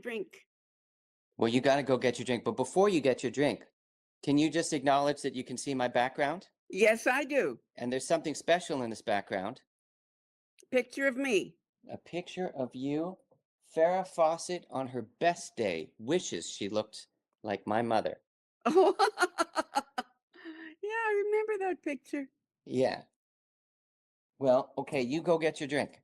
drink. Well, you got to go get your drink. But before you get your drink, can you just acknowledge that you can see my background? Yes, I do. And there's something special in this background. Picture of me. A picture of you. Farrah Fawcett on her best day wishes she looked like my mother. Oh, yeah, I remember that picture. Yeah. Well, okay, you go get your drink.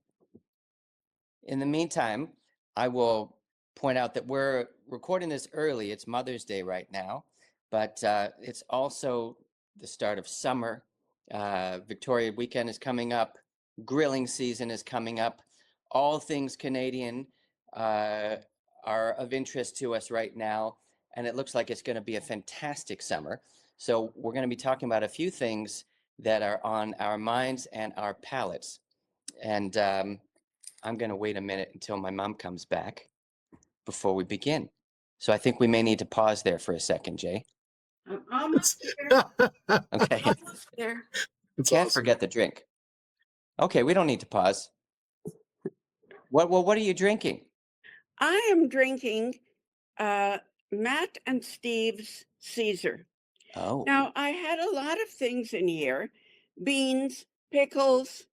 In the meantime, I will point out that we're recording this early. It's Mother's Day right now, but it's also the start of summer. Victoria weekend is coming up. Grilling season is coming up. All things Canadian are of interest to us right now, and it looks like it's going to be a fantastic summer. So we're going to be talking about a few things that are on our minds and our palates. And I'm going to wait a minute until my mom comes back before we begin. So I think we may need to pause there for a second, Jay. I'm almost there. Okay. Almost there. Can't forget the drink. Okay, we don't need to pause. What are you drinking? I am drinking Matt and Steve's Caesar. Oh, Now, I had a lot of things in here, beans, pickles,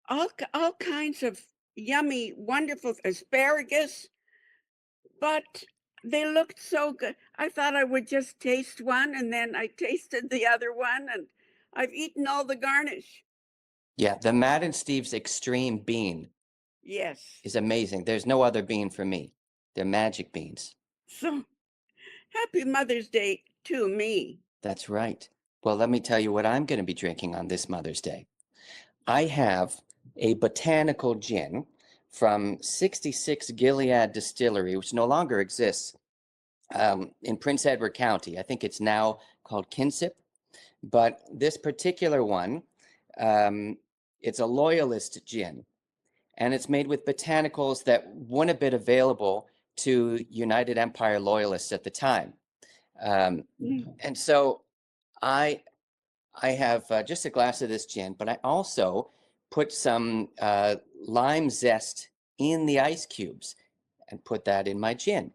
all kinds of yummy, wonderful asparagus, but they looked so good. I thought I would just taste one, and then I tasted the other one, and I've eaten all the garnish. yeah, the Matt and Steve's Extreme Bean Yes. is amazing. There's no other bean for me. They're magic beans. So happy Mother's Day to me. That's right. Well, let me tell you what I'm going to be drinking on this Mother's Day. I have a botanical gin from 66 Gilead Distillery, which no longer exists in Prince Edward County. I think it's now called Kinsip. But this particular one, it's a loyalist gin. And it's made with botanicals that wouldn't have been available to United Empire loyalists at the time. And so I have just a glass of this gin, but I also put some lime zest in the ice cubes and put that in my gin.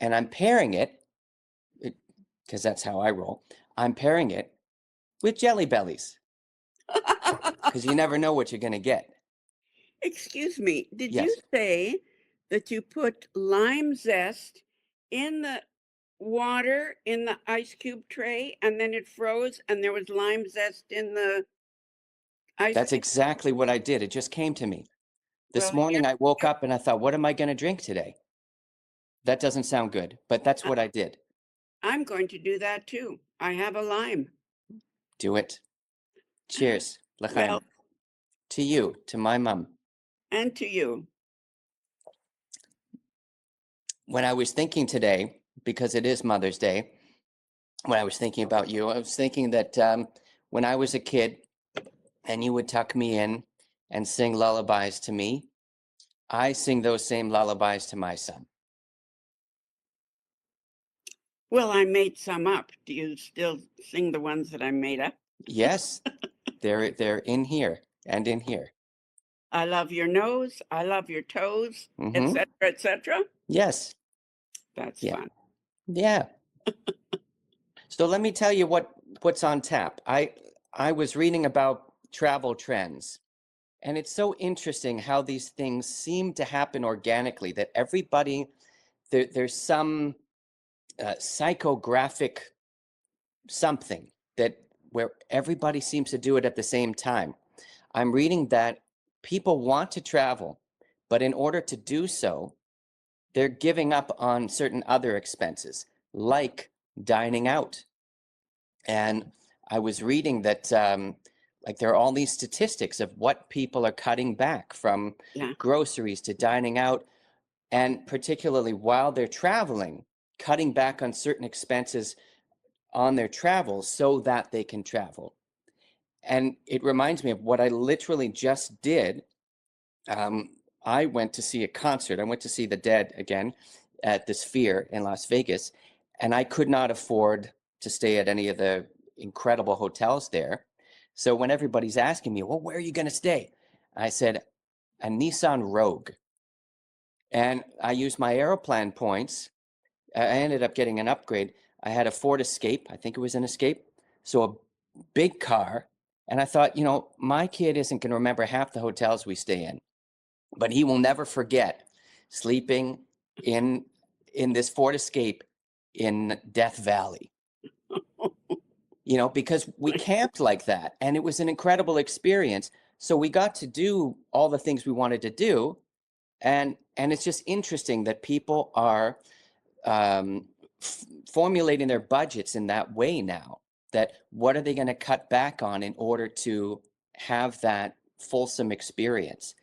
And I'm pairing it, because that's how I roll, I'm pairing it with Jelly Bellies, because you never know what you're going to get. Excuse me, did Yes. you say that you put lime zest in the water in the ice cube tray and then it froze and there was lime zest in the ice That's cube? exactly what I did. It just came to me. This Well, morning I woke up and I thought, what am I going to drink today? That doesn't sound good, but that's what I did. I'm going to do that too. I have a lime. Do it. Cheers. L'chaim. Well, To you, to my mom. and to you. When I was thinking today, because it is Mother's Day, when I was thinking about you, I was thinking that when I was a kid and you would tuck me in and sing lullabies to me, I sing those same lullabies to my son. Well, I made some up. Do you still sing the ones that I made up? Yes, they're in here and in here. I love your nose. I love your toes, Mhm. etc., etc. Yes. That's Yeah. fun. Yeah. So let me tell you what's on tap. I was reading about travel trends, and it's so interesting how these things seem to happen organically, that everybody, there's some psychographic something that where everybody seems to do it at the same time. I'm reading that people want to travel, but in order to do so, they're giving up on certain other expenses, like dining out. And I was reading that like there are all these statistics of what people are cutting back, from Yeah. groceries to dining out, and particularly while they're traveling, cutting back on certain expenses on their travels so that they can travel. And it reminds me of what I literally just did. I went to see a concert. I went to see the Dead again at the Sphere in Las Vegas, and I could not afford to stay at any of the incredible hotels there. So when everybody's asking me, well, where are you going to stay? I said, a Nissan Rogue. And I used my Aeroplan points. I ended up getting an upgrade. I had a Ford Escape. I think it was an Escape. So a big car. And I thought, my kid isn't going to remember half the hotels we stay in, but he will never forget sleeping in this Ford Escape in Death Valley. Because we camped like that, and it was an incredible experience. So we got to do all the things we wanted to do, and it's just interesting that people are formulating their budgets in that way now. That what are they going to cut back on in order to have that fulsome experience?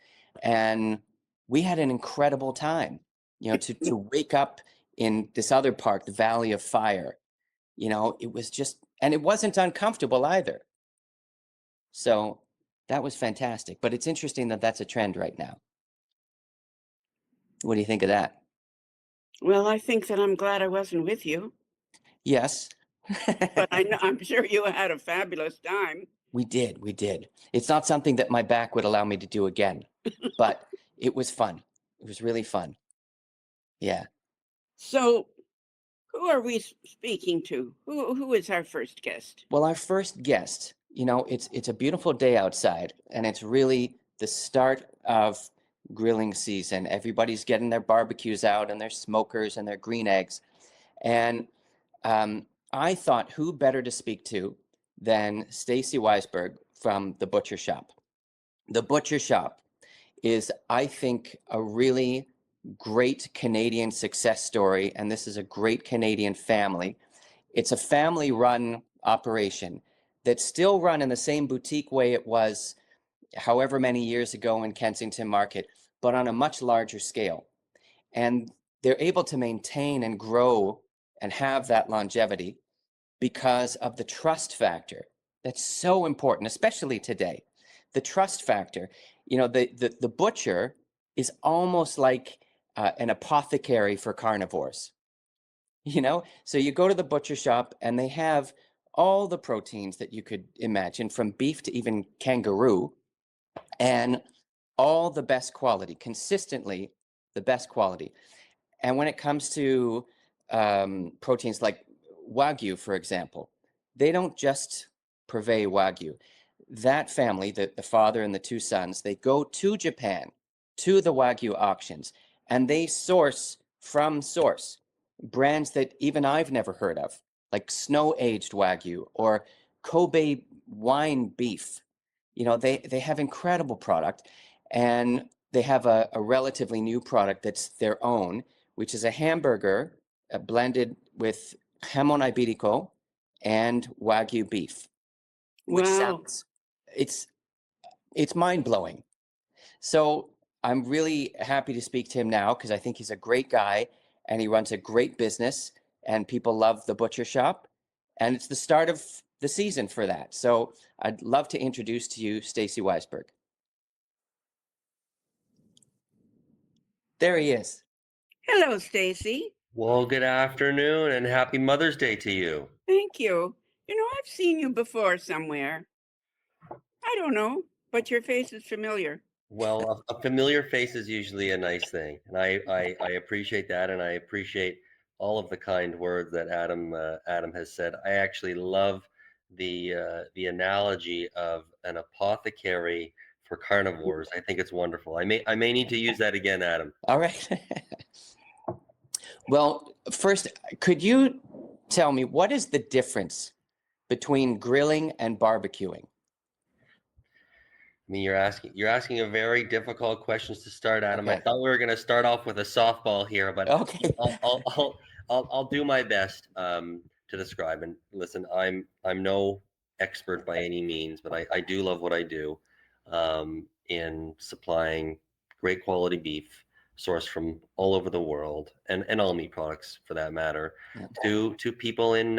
And we had an incredible time, to wake up in this other park, the Valley of Fire. It was just, and it wasn't uncomfortable either. So that was fantastic. But it's interesting that that's a trend right now. What do you think of that? Well, I think that I'm glad I wasn't with you, Yes. but I'm sure you had a fabulous time. We did. It's not something that my back would allow me to do again, but it was fun. It was really fun. Yeah. So, who are we speaking to? Who is our first guest? Well, our first guest, it's a beautiful day outside, and it's really the start of grilling season. Everybody's getting their barbecues out and their smokers and their green eggs. And I thought, who better to speak to than Stacey Weisberg from the Butcher Shoppe. The Butcher Shoppe is, I think, a really great Canadian success story, and this is a great Canadian family. It's a family-run operation that's still run in the same boutique way it was however many years ago in Kensington Market, but on a much larger scale. And they're able to maintain and grow and have that longevity because of the trust factor. That's so important, especially today. The trust factor. The butcher is almost like an apothecary for carnivores. So you go to the butcher shop and they have all the proteins that you could imagine, from beef to even kangaroo, and all the best quality, consistently the best quality. And when it comes to proteins like Wagyu, for example, they don't just purvey Wagyu. That family, the father and the two sons, they go to Japan, to the Wagyu auctions, and they source from source brands that even I've never heard of, like snow-aged Wagyu or Kobe wine beef. They have incredible product, and they have a relatively new product that's their own, which is a hamburger blended with jamon iberico and Wagyu beef, which Wow. it's mind-blowing. So I'm really happy to speak to him now because I think he's a great guy and he runs a great business and people love the Butcher Shoppe, and it's the start of the season for that. So I'd love to introduce to you Stacey Weisberg. There he is. Hello, Stacey. Well, good afternoon and happy Mother's Day to you. Thank you. I've seen you before somewhere. I don't know, but your face is familiar. Well, a familiar face is usually a nice thing, and I appreciate that, and I appreciate all of the kind words that Adam has said. I actually love the analogy of an apothecary for carnivores. I think it's wonderful. I may need to use that again, Adam. All right. Well, first, could you tell me what is the difference between grilling and barbecuing? I mean, you're asking a very difficult questions to start, Adam. Okay. I thought we were going to start off with a softball here, but Okay. I'll do my best to describe. And listen, I'm no expert by any means, but I do love what I do in supplying great quality beef sourced from all over the world, and all meat products for that matter, Yeah. to people in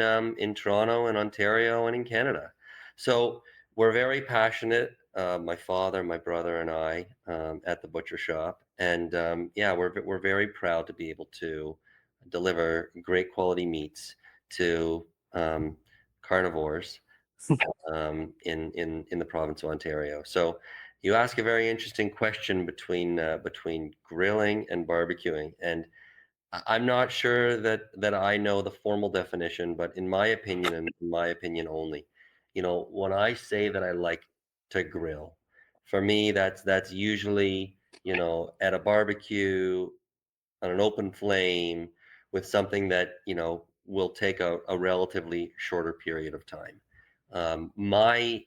Toronto and Ontario and in Canada. So we're very passionate. My father, my brother, and I at the Butcher Shoppe, and yeah, we're very proud to be able to deliver great quality meats to carnivores in the province of Ontario. So, You ask a very interesting question between grilling and barbecuing, and I'm not sure that I know the formal definition, but in my opinion, and in my opinion only, when I say that I like to grill, for me that's usually, at a barbecue on an open flame with something that will take a relatively shorter period of time. My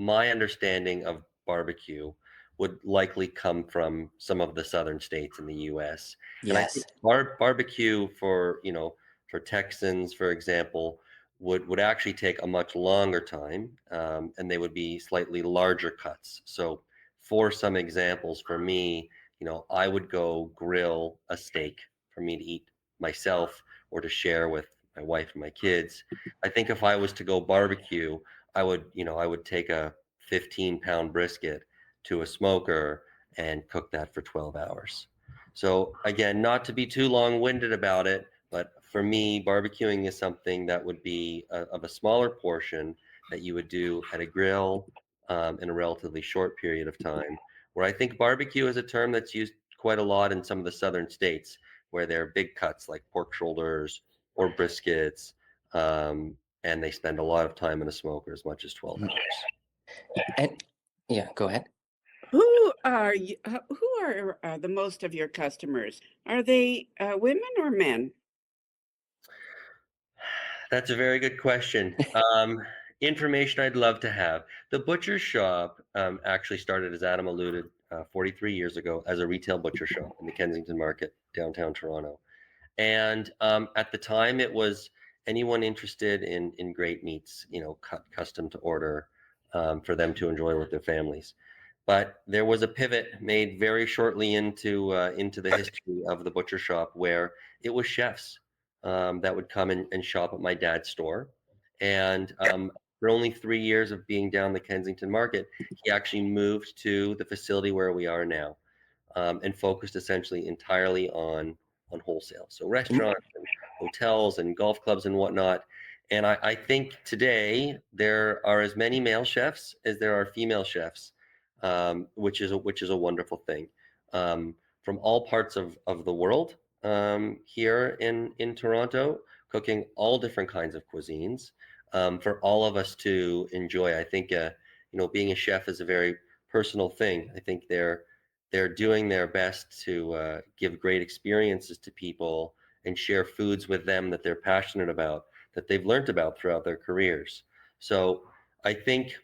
understanding of barbecue would likely come from some of the southern states in the U.S. And I think Yes. barbecue for Texans, for example, would actually take a much longer time, and they would be slightly larger cuts. So, for some examples, for me, I would go grill a steak for me to eat myself or to share with my wife and my kids. I think if I was to go barbecue, I would take a 15-pound brisket to a smoker and cook that for 12 hours. So again, not to be too long-winded about it, but for me, barbecuing is something that would be of a smaller portion that you would do at a grill, in a relatively short period of time. Where I think barbecue is a term that's used quite a lot in some of the southern states, where they're big cuts like pork shoulders or briskets, and they spend a lot of time in a smoker, as much as 12 Mhm. hours. And yeah, go ahead. Who are who are the most of your customers? Are they women or men? That's a very good question. Information I'd love to have. The butcher shop actually started, as Adam alluded, 43 years ago as a retail butcher shop in the Kensington Market, downtown Toronto. And at the time, it was anyone interested in great meats, cut custom to order, for them to enjoy with their families. But there was a pivot made very shortly into the history of the butcher shop, where it was chefs that would come and shop at my dad's store. And for only 3 years of being down the Kensington Market, he actually moved to the facility where we are now, and focused essentially entirely on wholesale. So restaurants and hotels and golf clubs and whatnot. And I think today there are as many male chefs as there are female chefs, which is a wonderful thing, from all parts of the world, here in Toronto, cooking all different kinds of cuisines, for all of us to enjoy. I think being a chef is a very personal thing. I think they're doing their best to give great experiences to people and share foods with them that they're passionate about, that they've learned about throughout their careers. So I think,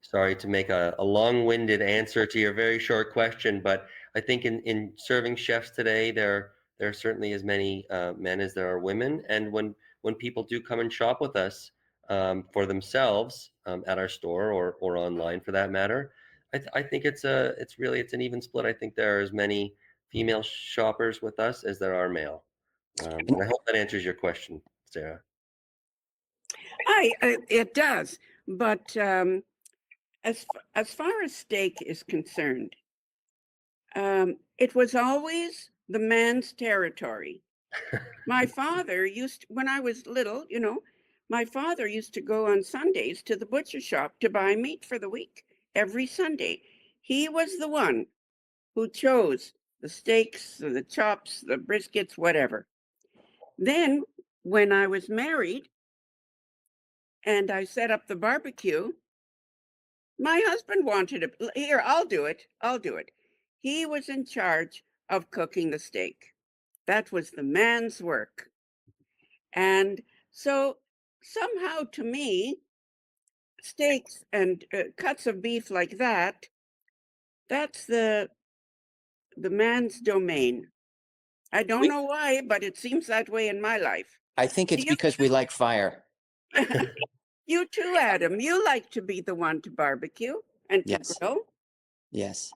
sorry to make a long-winded answer to your very short question, but I think in serving chefs today, there are certainly as many men as there are women. And when people do come and shop with us, for themselves, at our store or online for that matter, I think it's an even split. I think there are as many female shoppers with us as there are male. And I hope that answers your question, Sarah. It does, but as far as steak is concerned, it was always the man's territory. My father when I was little, my father used to go on Sundays to the butcher shop to buy meat for the week every Sunday. He was the one who chose the steaks, the chops, the briskets, whatever. Then, when I was married and I set up the barbecue, my husband wanted it. Here, I'll do it. I'll do it. He was in charge of cooking the steak. That was the man's work. And so somehow to me, steaks and cuts of beef like that, that's the man's domain. I don't know why, but it seems that way in my life. I think it's You because we like fire. You too, Adam. You like to be the one to barbecue and to Yes. grill. Yes.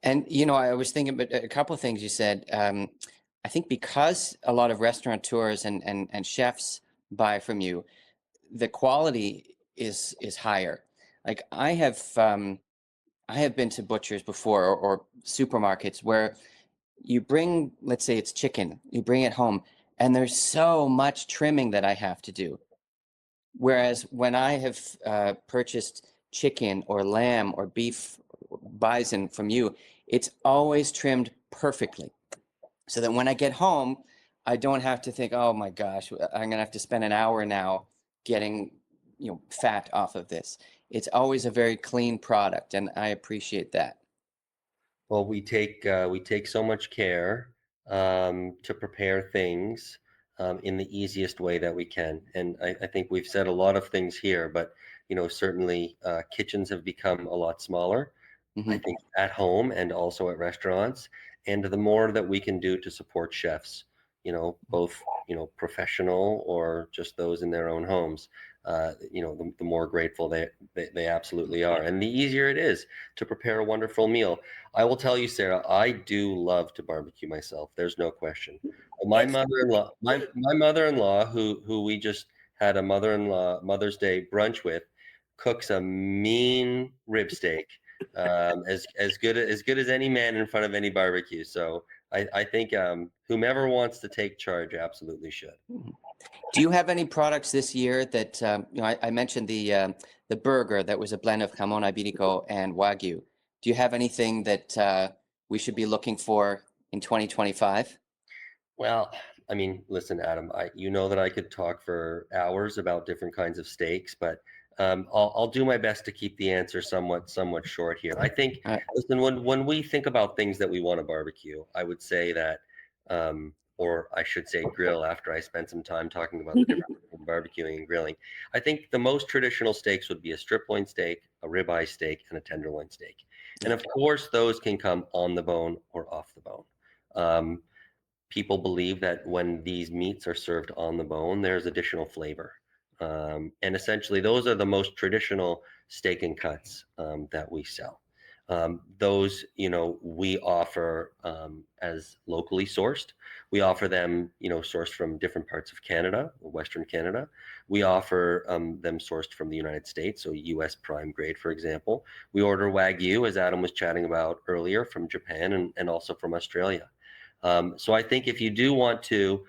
And, I was thinking about a couple of things you said. I think because a lot of restaurateurs and chefs buy from you, the quality is higher. Like I have been to butchers before, or supermarkets where you bring, let's say it's chicken, you bring it home, and there's so much trimming that I have to do. Whereas when I have purchased chicken or lamb or beef or bison from you, it's always trimmed perfectly. So that when I get home, I don't have to think, oh my gosh, I'm gonna have to spend an hour now getting, fat off of this. It's always a very clean product, and I appreciate that. Well, we take so much care to prepare things in the easiest way that we can, and I think we've said a lot of things here, but certainly kitchens have become a lot smaller. I Mhm. think at home and also at restaurants, and the more that we can do to support chefs, both professional or just those in their own homes, the more grateful they absolutely are, and the easier it is to prepare a wonderful meal. I will tell you, Sarah, I do love to barbecue myself. There's no question. My It's mother-in-law, my mother-in-law, who we just had a Mother's Day brunch with, cooks a mean rib steak, as good as any man in front of any barbecue. So I think whomever wants to take charge absolutely should. Mhm. Do you have any products this year that I mentioned the burger that was a blend of jamon iberico and wagyu. Do you have anything that we should be looking for in 2025? Well, I mean, listen, Adam, you know that I could talk for hours about different kinds of steaks, but I'll do my best to keep the answer somewhat short here. I think, Uh, listen, when we think about things that we want to barbecue, I would say that, or I should say grill, after I spent some time talking about the difference between barbecuing and grilling. I think the most traditional steaks would be a strip loin steak, a ribeye steak, and a tenderloin steak. And of course, those can come on the bone or off the bone. Um, People believe that when these meats are served on the bone, there's additional flavor. And essentially, those are the most traditional steak and cuts that we sell. Those, we offer as locally sourced. We offer them, sourced from different parts of Canada, Western Canada. We offer them sourced from the United States, so U.S. prime grade, for example. We order Wagyu, as Adam was chatting about earlier, from Japan and also from Australia. So I think if you do want to,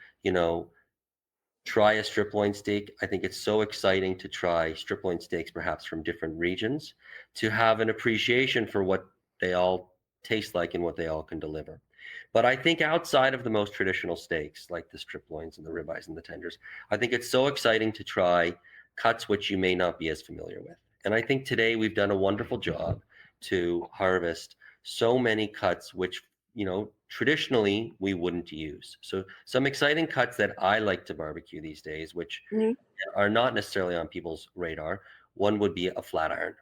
try a strip loin steak, I think it's so exciting to try strip loin steaks, perhaps from different regions, to have an appreciation for what they all taste like and what they all can deliver. But I think outside of the most traditional steaks, like the strip loins and the ribeyes and the tenders, I think it's so exciting to try cuts which you may not be as familiar with. And I think today we've done a wonderful job to harvest so many cuts which traditionally we wouldn't use. So some exciting cuts that I like to barbecue these days, which Mhm. are not necessarily on people's radar. One would be a flat iron.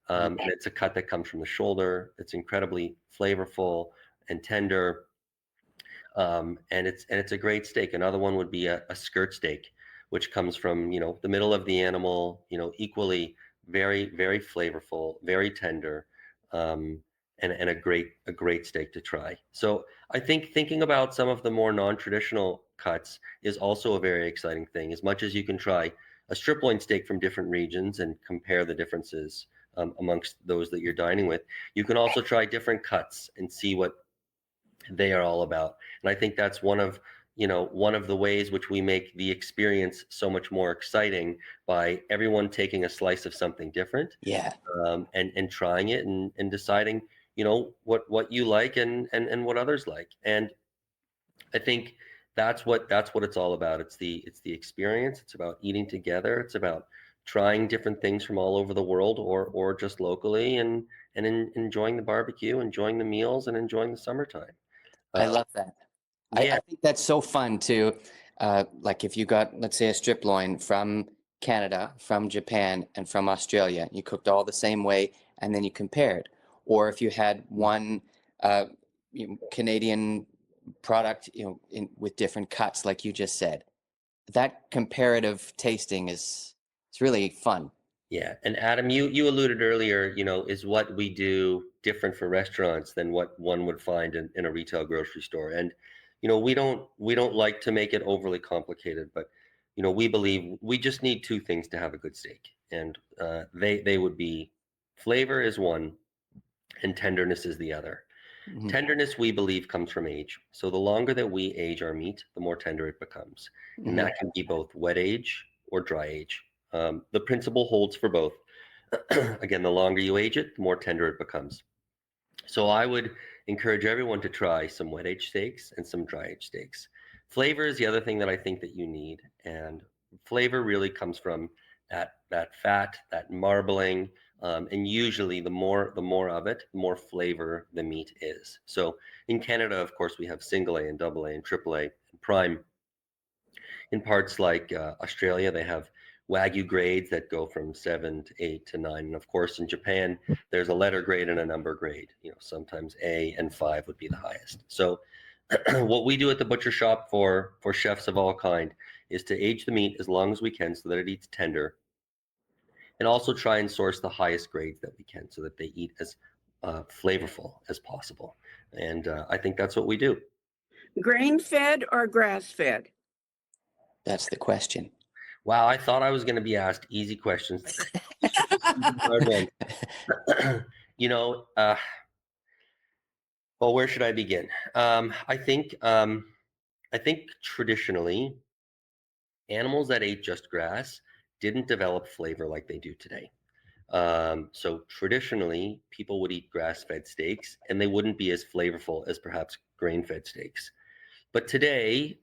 And it's a cut that comes from the shoulder. It's incredibly flavorful and tender. And it's a great steak. Another one would be a skirt steak, which comes from, the middle of the animal, equally very, very flavorful, very tender. And a great steak to try. So I think thinking about some of the more non-traditional cuts is also a very exciting thing. As much as you can try a strip loin steak from different regions and compare the differences amongst those that you're dining with, you can also try different cuts and see what they are all about. And I think that's one of the ways which we make the experience so much more exciting, by everyone taking a slice of something different, yeah. and trying it and deciding, what you like and what others like. And I think that's what it's all about. It's the experience. It's about eating together. It's about trying different things from all over the world, or just locally, and enjoying the barbecue, enjoying the meals, and enjoying the summertime. I Uh, love that. yeah, I think that's so fun too. Like if you got, let's say, a strip loin from Canada, from Japan, and from Australia, you cooked all the same way, and then you compared. Or if you had one Canadian product, with different cuts, like you just said, that comparative tasting is really fun. yeah. And Adam, you alluded earlier, is what we do different for restaurants than what one would find in a retail grocery store? And we don't like to make it overly complicated, but we believe we just need two things to have a good steak, and they would be, flavor is one, and tenderness is the other. Mhm. Tenderness, we believe, comes from age. So the longer that we age our meat, the more tender it becomes. And Mhm. that can be both wet age or dry age. The principle holds for both. Again, the longer you age it, the more tender it becomes. So I would encourage everyone to try some wet aged steaks and some dry aged steaks. Flavor is the other thing that I think that you need, and flavor really comes from that fat, that marbling, and usually the more of it, the more flavor the meat is. So in Canada, of course, we have single A and double A and triple A and prime. In parts like Australia, they have Wagyu grades that go from 7 to 8 to 9. And of course, in Japan, there's a letter grade and a number grade. Sometimes A and 5 would be the highest. So what we do at the butcher shop for chefs of all kind is to age the meat as long as we can so that it eats tender, and also try and source the highest grades that we can so that they eat as flavorful as possible. And I think that's what we do. Grain fed or grass fed? That's the question. Wow, I thought I was going to be asked easy questions. Hard one. Well, where should I begin? I think traditionally, animals that ate just grass didn't develop flavor like they do today. So traditionally, people would eat grass-fed steaks, and they wouldn't be as flavorful as perhaps grain-fed steaks. But today,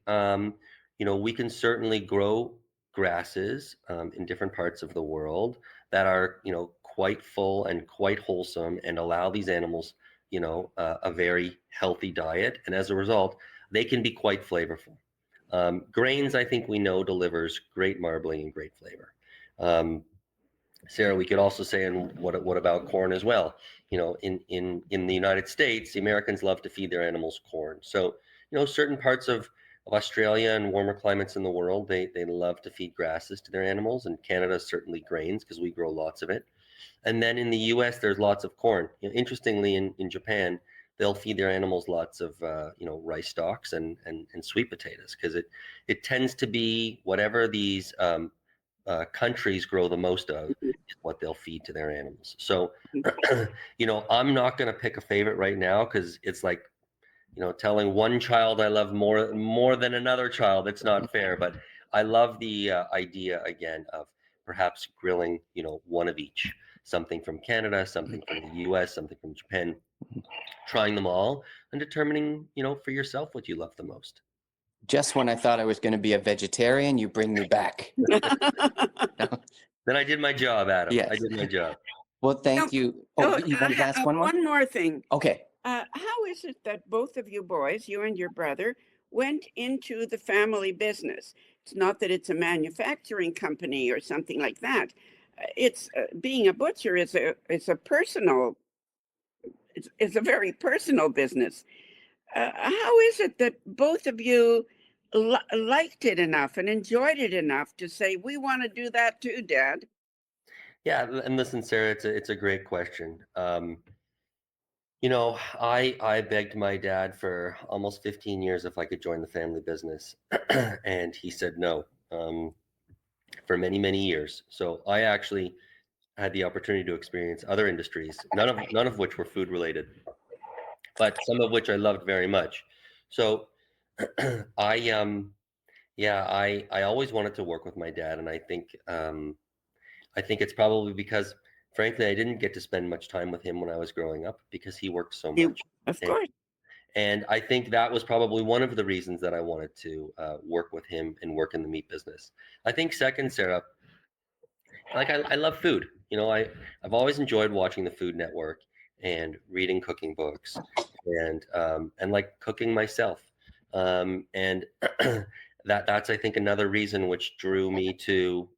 we can certainly grow grasses in different parts of the world that are, quite full and quite wholesome, and allow these animals, a very healthy diet. And as a result, they can be quite flavorful. Grains, I think we know, delivers great marbling and great flavor. Sarah, we could also say, and what about corn as well? In the United States, the Americans love to feed their animals corn. So, certain parts of Australia and warmer climates in the world, they love to feed grasses to their animals, and Canada certainly grains because we grow lots of it. And then in the U.S., there's lots of corn. Interestingly, in Japan, they'll feed their animals lots of rice stalks and sweet potatoes, because it tends to be whatever these countries grow the most of is what they'll feed to their animals. So, I'm not going to pick a favorite right now, because it's like, telling one child I love more than another child. It's not fair, but I love the idea again of perhaps grilling, one of each, something from Canada, something from the U.S., something from Japan, trying them all and determining, for yourself what you love the most. Just when I thought I was going to be a vegetarian, you bring me back. Then I did my job, Adam. Yes. I did my job. Well, thank you. Oh, you wanted to ask one more? One more thing. Okay. How is it that both of you boys, you and your brother, went into the family business? It's not that it's a manufacturing company or something like that. It's being a butcher is a personal. It's a very personal business. How is it that both of you liked it enough and enjoyed it enough to say, we want to do that too, Dad? Yeah, and listen, Sarah, it's a great question. I begged my dad for almost 15 years if I could join the family business, and he said no, for many, many years. So I actually had the opportunity to experience other industries, none of which were food related, but some of which I loved very much. So I always wanted to work with my dad, and I think it's probably because, frankly, I didn't get to spend much time with him when I was growing up because he worked so much. Of course. And I think that was probably one of the reasons that I wanted to work with him and work in the meat business. I think second, Sarah, like I love food. I've always enjoyed watching the Food Network and reading cooking books, and like cooking myself. And that's, I think, another reason which drew me to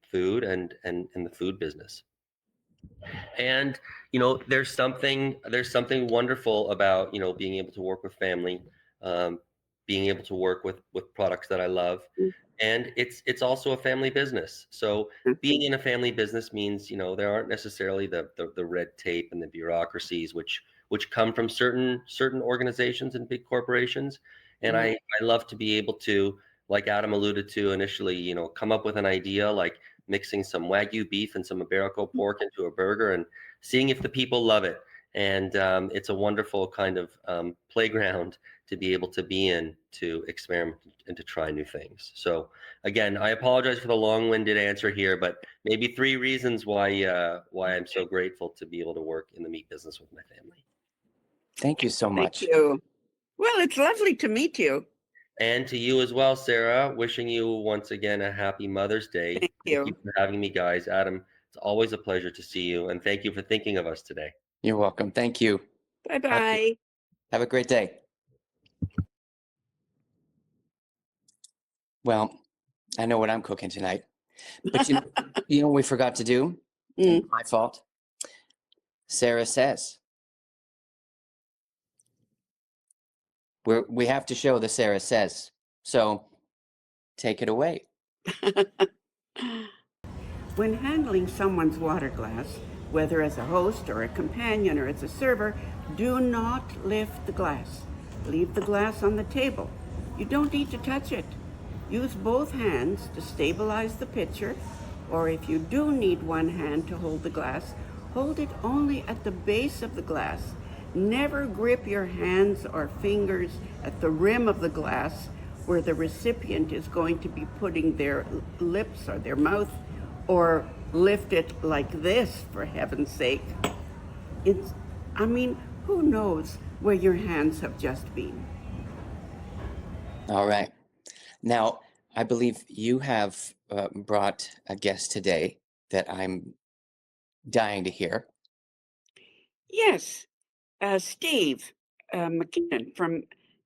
food and the food business. And there's something wonderful about being able to work with family, being able to work with products that I love, and it's also a family business. So being in a family business means there aren't necessarily the red tape and the bureaucracies which come from certain organizations and big corporations. And I love to be able to, like Adam alluded to initially, come up with an idea like mixing some Wagyu beef and some Iberico pork into a burger and seeing if the people love it. And it's a wonderful kind of playground to be able to be in, to experiment and to try new things. So again, I apologize for the long-winded answer here, but maybe 3 reasons why I'm so grateful to be able to work in the meat business with my family. Thank you so Thank much. you. Well, it's lovely to meet you. And to you as well, Sarah, wishing you once again a happy Mother's Day. Thank you. For having me, guys. Adam, it's always a pleasure to see you, and thank you for thinking of us today. You're welcome. Thank you. Bye-bye. Have a great day. Well, I know what I'm cooking tonight, but you know what we forgot to do? Mm. My fault. Sarah says. We have to show the Sarah says. So take it away. When handling someone's water glass, whether as a host or a companion or as a server, do not lift the glass. Leave the glass on the table. You don't need to touch it. Use both hands to stabilize the pitcher, or if you do need one hand to hold the glass, hold it only at the base of the glass. Never grip your hands or fingers at the rim of the glass where the recipient is going to be putting their lips or their mouth, or lift it like this, for heaven's sake. Who knows where your hands have just been? All right. Now, I believe you have brought a guest today that I'm dying to hear. Yes, Steve McKinnon from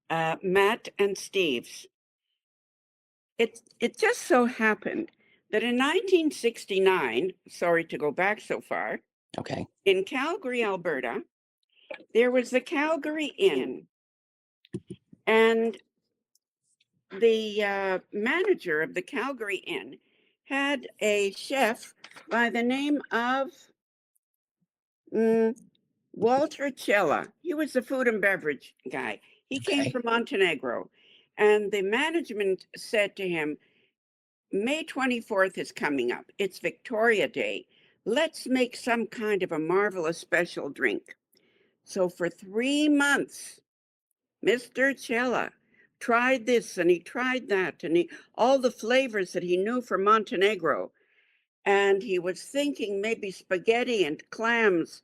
Matt and Steve's. It just so happened that in 1969, sorry to go back so far, Okay. in Calgary, Alberta, there was the Calgary Inn. And the manager of the Calgary Inn had a chef by the name of Walter Cella. He was the food and beverage guy. He came from Montenegro. And the management said to him, May 24th is coming up. It's Victoria Day. Let's make some kind of a marvelous special drink. So for 3 months, Mr. Cella tried this and he tried that and all the flavors that he knew from Montenegro. And he was thinking maybe spaghetti and clams,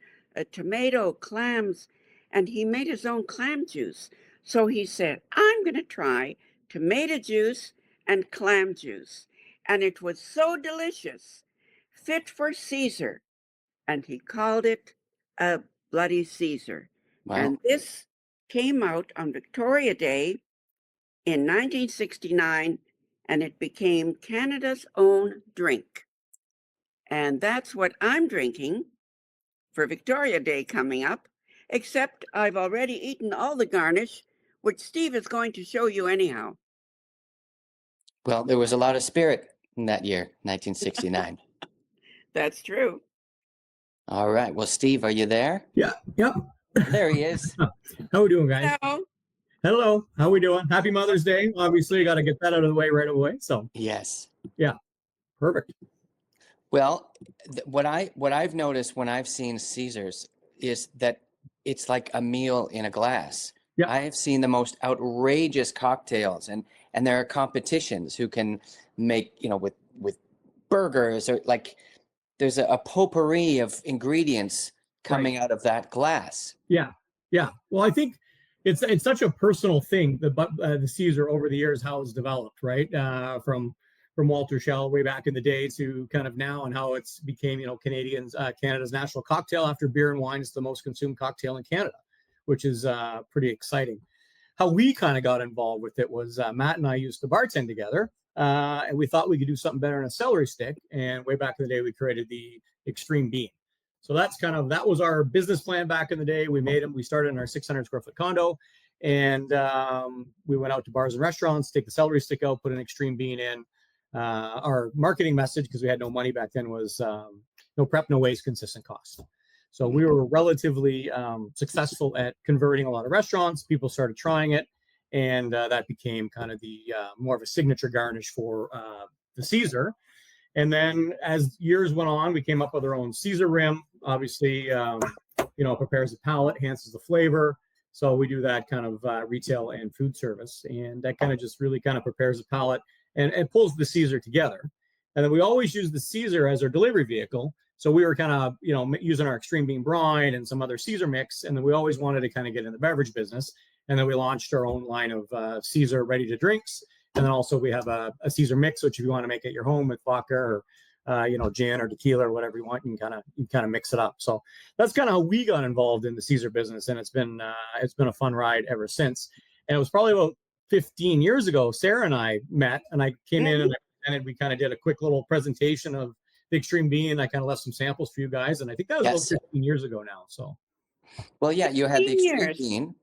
tomato, clams, and he made his own clam juice. So he said, I'm going to try tomato juice and clam juice. And it was so delicious, fit for Caesar. And he called it a Bloody Caesar. Wow. And this came out on Victoria Day in 1969, and it became Canada's own drink. And that's what I'm drinking for Victoria Day coming up, except I've already eaten all the garnish, which Steve is going to show you anyhow. Well, there was a lot of spirit in that year, 1969. That's true. All right. Well, Steve, are you there? Yeah. Yep. There he is. How we doing, guys? Hello. Hello. How we doing? Happy Mother's Day. Obviously, you got to get that out of the way right away. So Yes. yeah, perfect. Well, what I've noticed when I've seen Caesars is that it's like a meal in a glass. Yeah. I have seen the most outrageous cocktails, and there are competitions who can make, with burgers, or like there's a potpourri of ingredients coming out of that glass. Yeah. Yeah. Well, I think it's such a personal thing, the Caesar over the years, how it's developed, right? From Walter Schell way back in the day to kind of now, and how it's became, Canada's national cocktail. After beer and wine, it's the most consumed cocktail in Canada, which is pretty exciting. How we kind of got involved with it was Matt and I used to bartend together, and we thought we could do something better in a celery stick. And way back in the day, we created the Extreme Bean. So that was our business plan back in the day. We made them. We started in our 600 square foot condo, and we went out to bars and restaurants, take the celery stick out, put an Extreme Bean in. Our marketing message, because we had no money back then, was no prep, no waste, consistent cost. So we were relatively successful at converting a lot of restaurants. People started trying it, and that became kind of the more of a signature garnish for the Caesar. And then as years went on, we came up with our own Caesar rim. Obviously, prepares the palate, enhances the flavor. So we do that kind of retail and food service, and that kind of just really kind of prepares the palate and pulls the Caesar together. And then we always use the Caesar as our delivery vehicle. So we were kind of, using our extreme bean brine and some other Caesar mix. And then we always wanted to kind of get in the beverage business. And then we launched our own line of Caesar ready to drinks. And then also we have a Caesar mix, which if you want to make at your home with vodka or, gin or tequila or whatever you want, you can kind of mix it up. So that's kind of how we got involved in the Caesar business. And it's been a fun ride ever since. And it was probably about 15 years ago, Sarah and I met, and I came in and we kind of did a quick little presentation of the extreme bean. I kind of left some samples for you guys, and I think that was about 15 years ago now. So, well, yeah, you had the 15 extreme years. bean,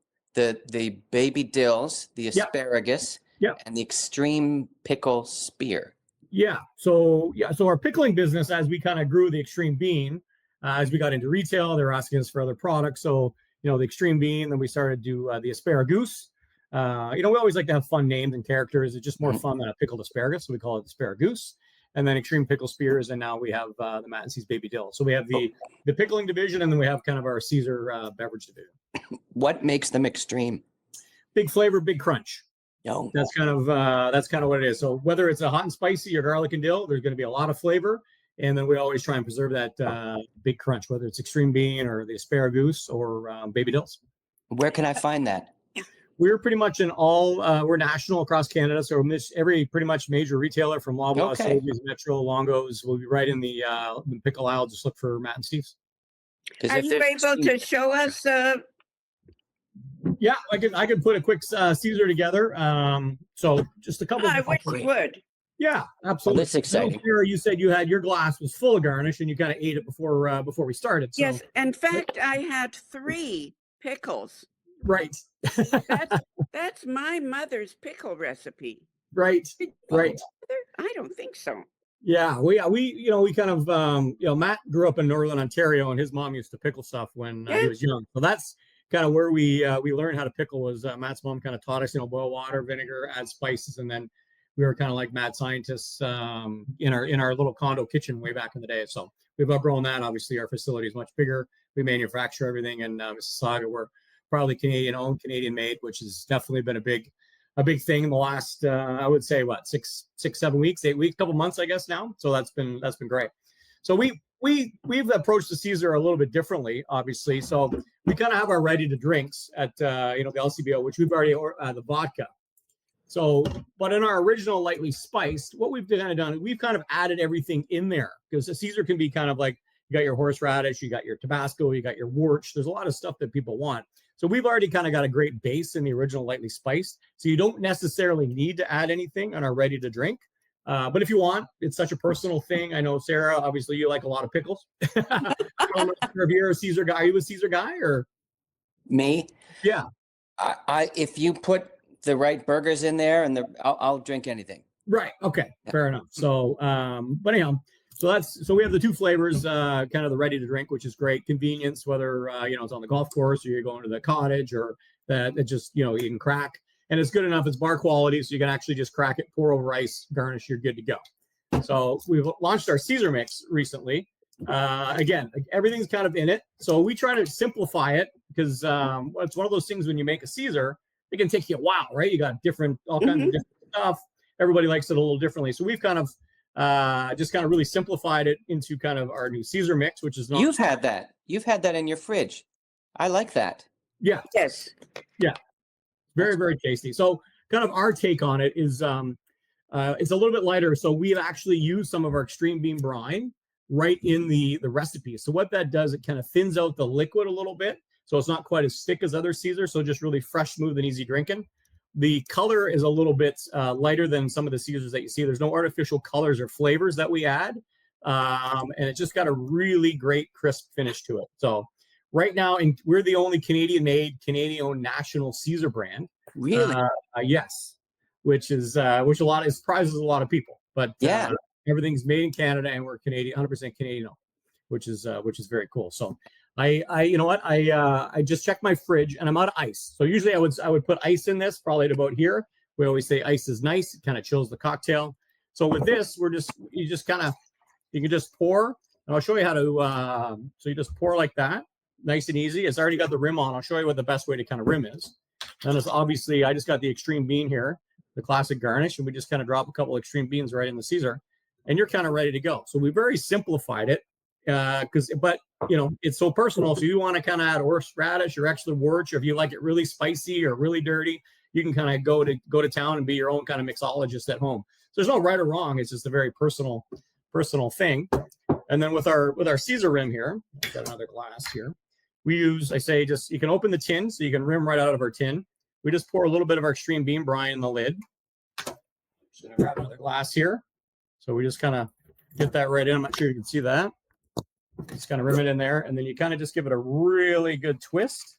the baby dills, the asparagus, and the extreme pickle spear. Yeah. So our pickling business, as we kind of grew the extreme bean, as we got into retail, they were asking us for other products. So, the extreme bean, then we started to do the asparagus. We always like to have fun names and characters. It's just more fun than a pickled asparagus. So we call it asparagus. And then extreme pickle spears. And now we have the Matt and Steve's baby dill. So we have the pickling division, and then we have kind of our Caesar beverage division. What makes them extreme? Big flavor, big crunch. No. That's kind of what it is. So whether it's a hot and spicy or garlic and dill, there's going to be a lot of flavor. And then we always try and preserve that big crunch, whether it's extreme bean or the asparagus or baby dills. Where can I find that? We're pretty much in we're national across Canada. So every pretty much major retailer from Loblaw, Sobeys, Metro, Longo's will be right in the pickle aisle. Just look for Matt and Steve's. Are you able to show us? Yeah, I could put a quick Caesar together. So just a couple. I wish you would. Yeah, absolutely. Well, that's exciting. Sarah, you said you had your glass was full of garnish, and you kind of ate it before we started. So. Yes, in fact, I had 3 pickles. Right. That's my mother's pickle recipe. Right. I don't think so. Yeah, we kind of Matt grew up in Northern Ontario, and his mom used to pickle stuff when he was young. So that's kind of where we learned how to pickle. Was Matt's mom kind of taught us, boil water, vinegar, add spices, and then we were kind of like mad scientists in our little condo kitchen way back in the day. So we've outgrown that. Obviously, our facility is much bigger. We manufacture everything in Mississauga. We're probably Canadian owned, Canadian made, which has definitely been a big thing in the last I would say 6, 7 weeks, 8 weeks, couple months, I guess now. So that's been great. So we've approached the Caesar a little bit differently, obviously. So we kind of have our ready to drinks at the LCBO, which we've already the vodka. So, but in our original lightly spiced, what we've kind of done, we've kind of added everything in there, because the Caesar can be kind of like, you got your horseradish, you got your Tabasco, you got your wort. There's a lot of stuff that people want. So we've already kind of got a great base in the original lightly spiced. So you don't necessarily need to add anything on our ready to drink. But if you want, it's such a personal thing. I know, Sarah, obviously you like a lot of pickles. I don't know if you're a Caesar guy. Are you a Caesar guy or? Me? Yeah. I if you put the right burgers in there, and I'll drink anything. Right. Okay. Yeah. Fair enough. So, but anyhow, so we have the 2 flavors, kind of the ready to drink, which is great convenience, whether it's on the golf course or you're going to the cottage, or that it just you can crack, and it's good enough. It's bar quality, so you can actually just crack it, pour over ice, garnish, you're good to go. So we've launched our Caesar mix recently. Again, everything's kind of in it, so we try to simplify it, because it's one of those things when you make a Caesar, it can take you a while, right? You got all kinds of different stuff. Everybody likes it a little differently, so we've kind of just kind of really simplified it into kind of our new Caesar mix, which is not. You've had that in your fridge. I like that. Yeah. Yes. Yeah. Very, very tasty. So kind of our take on it is it's a little bit lighter. So we've actually used some of our extreme bean brine right in the recipe. So what that does, it kind of thins out the liquid a little bit. So it's not quite as thick as other Caesars. So just really fresh, smooth, and easy drinking. The color is a little bit lighter than some of the Caesars that you see. There's no artificial colors or flavors that we add. And it just got a really great crisp finish to it. So right now, we're the only Canadian-made, Canadian-owned national Caesar brand. Really? Yes. Which surprises a lot of people. But yeah, everything's made in Canada, and we're Canadian, 100% Canadian, which is very cool. So I just checked my fridge, and I'm out of ice. So usually I would put ice in this, probably at about here. We always say ice is nice. It kind of chills the cocktail. So with this, you can just pour, and I'll show you how to. So you just pour like that, nice and easy. It's already got the rim on. I'll show you what the best way to kind of rim is. And it's obviously, I just got the extreme bean here, the classic garnish, and we just kind of drop a couple extreme beans right in the Caesar, and you're kind of ready to go. So we very simplified it. But it's so personal. So you want to kind of add horseradish or extra wort, or if you like it really spicy or really dirty, you can kind of go to town and be your own kind of mixologist at home. So there's no right or wrong. It's just a very personal thing. And then with our Caesar rim here, I've got another glass here. We use, you can open the tin so you can rim right out of our tin. We just pour a little bit of our extreme bean brine in the lid. Just gonna grab another glass here. So we just kind of get that right in. I'm not sure you can see that. Just kind of rim it in there, and then you kind of just give it a really good twist.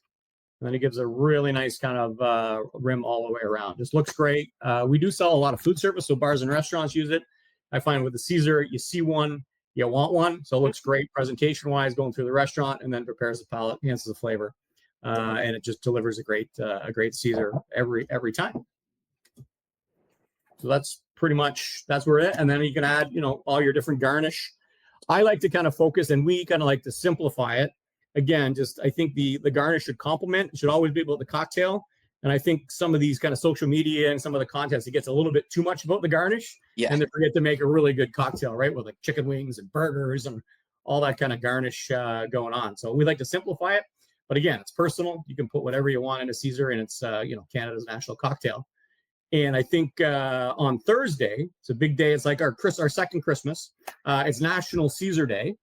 And then it gives a really nice kind of rim all the way around. Just looks great. We do sell a lot of food service, so bars and restaurants use it. I find with the Caesar, you see one, you want one. So it looks great presentation-wise going through the restaurant, and then prepares the palate, enhances the flavor. And it just delivers a great Caesar every time. So that's pretty much, that's where it. And then you can add, all your different garnish. I like to kind of focus, and we kind of like to simplify it. Again, I think the garnish should complement, should always be about the cocktail. And I think some of these kind of social media and some of the contests, it gets a little bit too much about the garnish. Yeah. And they forget to make a really good cocktail, right? With like chicken wings and burgers and all that kind of garnish going on. So we like to simplify it. But again, it's personal. You can put whatever you want in a Caesar, and it's Canada's national cocktail. And I think on Thursday, it's a big day. It's like our second Christmas. It's National Caesar Day,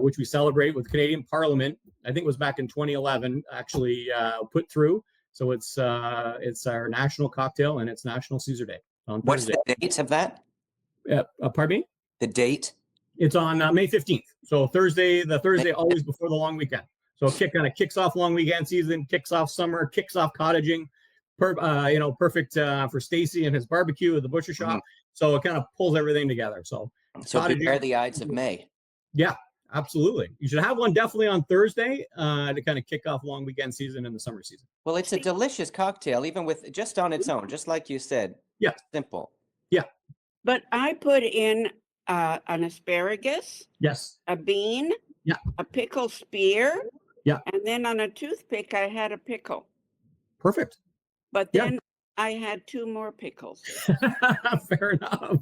which we celebrate with Canadian Parliament. I think it was back in 2011, actually put through. So it's our national cocktail, and it's National Caesar Day on Thursday. What's the date of that? Pardon me? The date? It's on May 15th. So Thursday always before the long weekend. So it kind of kicks off long weekend season, kicks off summer, kicks off cottaging. Perfect for Stacey and his barbecue at the butcher shop. So it kind of pulls everything together. So prepare the Ides of May. Yeah, absolutely. You should have one definitely on Thursday to kind of kick off long weekend season and the summer season. Well, it's a delicious cocktail, even with just on its own, just like you said. Yeah. Simple. Yeah. But I put in an asparagus. Yes. A bean. Yeah. A pickle spear. Yeah. And then on a toothpick, I had a pickle. Perfect. But then I had 2 more pickles. Fair enough.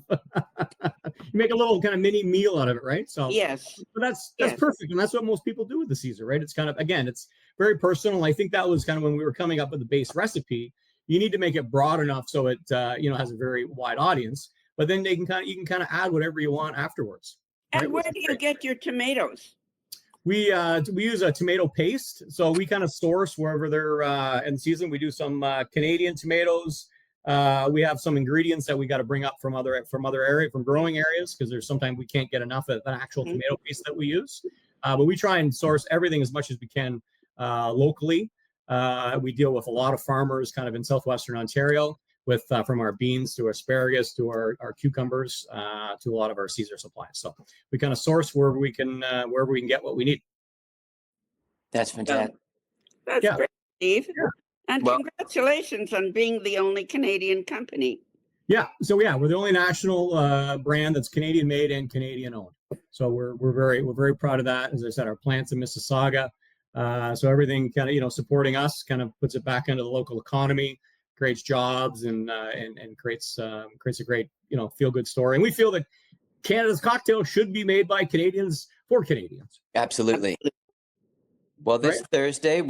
You make a little kind of mini meal out of it, right? So yes. But that's perfect. And that's what most people do with the Caesar, right? It's kind of, again, it's very personal. I think that was kind of when we were coming up with the base recipe. You need to make it broad enough so it has a very wide audience. But then you can kind of add whatever you want afterwards. And right? where do you get your tomatoes? We use a tomato paste, so we kind of source wherever they're in season. We do some Canadian tomatoes. We have some ingredients that we got to bring up from other growing areas, because there's sometimes we can't get enough of an actual tomato paste that we use. But we try and source everything as much as we can locally. We deal with a lot of farmers kind of in southwestern Ontario, with from our beans to asparagus to our cucumbers to a lot of our Caesar supplies. So we kind of source wherever we can get what we need. That's fantastic. That's great, Steve. Yeah. And congratulations on being the only Canadian company. Yeah. So we're the only national brand that's Canadian made and Canadian owned. So we're very proud of that. As I said, our plants in Mississauga. So everything kind of supporting us kind of puts it back into the local economy, creates jobs, and creates a great feel good story. And we feel that Canada's cocktail should be made by Canadians for Canadians. Absolutely. Well, this Thursday,